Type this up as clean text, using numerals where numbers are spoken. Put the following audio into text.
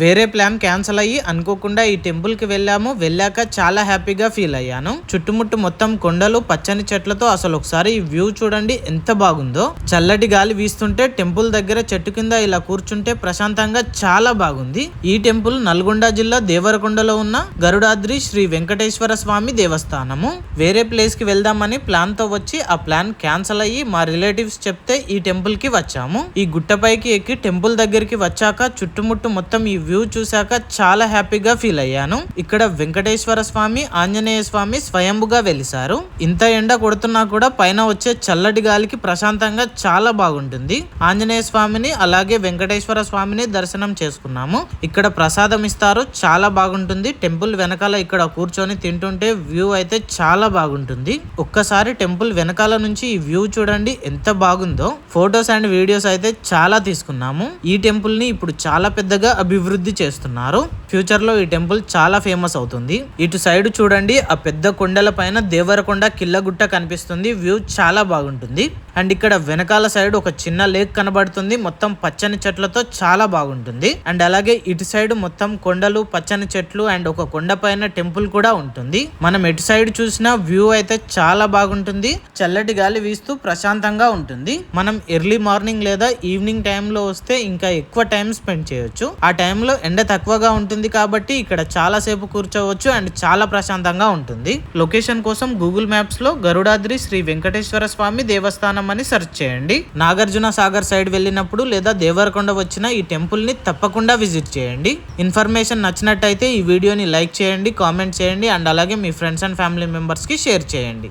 వేరే plan cancel అయ్యి అనుకోకుండా ఈ టెంపుల్ కి వెళ్ళాక చాలా హ్యాపీగా ఫీల్ అయ్యాను. చుట్టుముట్టు మొత్తం కొండలు, పచ్చని చెట్లతో అసలు ఒకసారి ఈ వ్యూ చూడండి ఎంత బాగుందో. చల్లటి గాలి వీస్తుంటే టెంపుల్ దగ్గర చెట్టు కింద ఇలా కూర్చుంటే ప్రశాంతంగా చాలా బాగుంది. ఈ టెంపుల్ నల్గొండ జిల్లా దేవరకొండలో ఉన్న గరుడాద్రి శ్రీ వెంకటేశ్వర స్వామి దేవస్థానము. వేరే ప్లేస్ కి వెళ్దామని ప్లాన్ తో వచ్చి ఆ ప్లాన్ క్యాన్సిల్ అయ్యి మా రిలేటివ్స్ చెప్తే ఈ టెంపుల్ కి వచ్చాము. ఈ గుట్టపైకి ఎక్కి టెంపుల్ దగ్గరికి వచ్చాక చుట్టుముట్టు మొత్తం ఈ వ్యూ చూశాక చాలా హ్యాపీగా ఫీల్ అయ్యాను. ఇక్కడ వెంకటేశ్వర స్వామి, ఆంజనేయ స్వామి స్వయంభుగా వెలిసారు. ఇంత ఎండ కొడుతున్నా కూడా పైన వచ్చే చల్లటి గాలికి ప్రశాంతంగా చాలా బాగుంటుంది. ఆంజనేయ స్వామిని అలాగే వెంకటేశ్వర స్వామిని దర్శనం చేసుకున్నాము. ఇక్కడ ప్రసాదం ఇస్తారు, చాలా బాగుంటుంది. టెంపుల్ వెనకాల ఇక్కడ కూర్చొని తింటుంటే వ్యూ అయితే చాలా బాగుంటుంది. ఒక్కసారి టెంపుల్ వెనకాల నుంచి ఈ వ్యూ చూడండి ఎంత బాగుందో. ఫొటోస్ అండ్ వీడియోస్ అయితే చాలా తీసుకున్నాము. ఈ టెంపుల్ ని ఇప్పుడు చాలా పెద్దగా అభివృద్ధి చేస్తున్నారు. ఫ్యూచర్ లో ఈ టెంపుల్ చాలా ఫేమస్ అవుతుంది. ఇటు సైడ్ చూడండి, ఆ పెద్ద కొండల పైన దేవరకొండ కిల్లగుట్ట కనిపిస్తుంది. వ్యూ చాలా బాగుంటుంది. అండ్ ఇక్కడ వెనకాల సైడ్ ఒక చిన్న లేక్ కనబడుతుంది. మొత్తం పచ్చని చెట్లతో చాలా బాగుంటుంది. అండ్ అలాగే ఇటు సైడ్ మొత్తం కొండలు, పచ్చని చెట్లు అండ్ ఒక కొండ పైన టెంపుల్ కూడా ఉంటుంది. మనం ఎటు సైడ్ చూసినా వ్యూ అయితే చాలా బాగుంటుంది. చల్లటి గాలి వీస్తూ ప్రశాంతంగా ఉంటుంది. మనం ఎర్లీ మార్నింగ్ లేదా ఈవినింగ్ టైంలో వస్తే ఇంకా ఎక్కువ టైం స్పెండ్ చేయొచ్చు. ఆ టైంలో ఎండ తక్కువగా ఉంటుంది కాబట్టి ఇక్కడ చాలా సేపు కూర్చోవచ్చు అండ్ చాలా ప్రశాంతంగా ఉంటుంది. లొకేషన్ కోసం గూగుల్ మ్యాప్స్ లో గరుడాద్రి శ్రీ వెంకటేశ్వర స్వామి దేవస్థానం అని సెర్చ్ చేయండి. నాగార్జున సాగర్ సైడ్ వెళ్ళినప్పుడు లేదా దేవరకొండ వచ్చిన ఈ టెంపుల్ ని తప్పకుండా విజిట్ చేయండి. ఇన్ఫర్మేషన్ నచ్చినట్టయితే ఈ వీడియోని లైక్ చేయండి, కామెంట్ చేయండి అండ్ అలాగే మీ ఫ్రెండ్స్ అండ్ ఫ్యామిలీ మెంబర్స్ కి షేర్ చేయండి.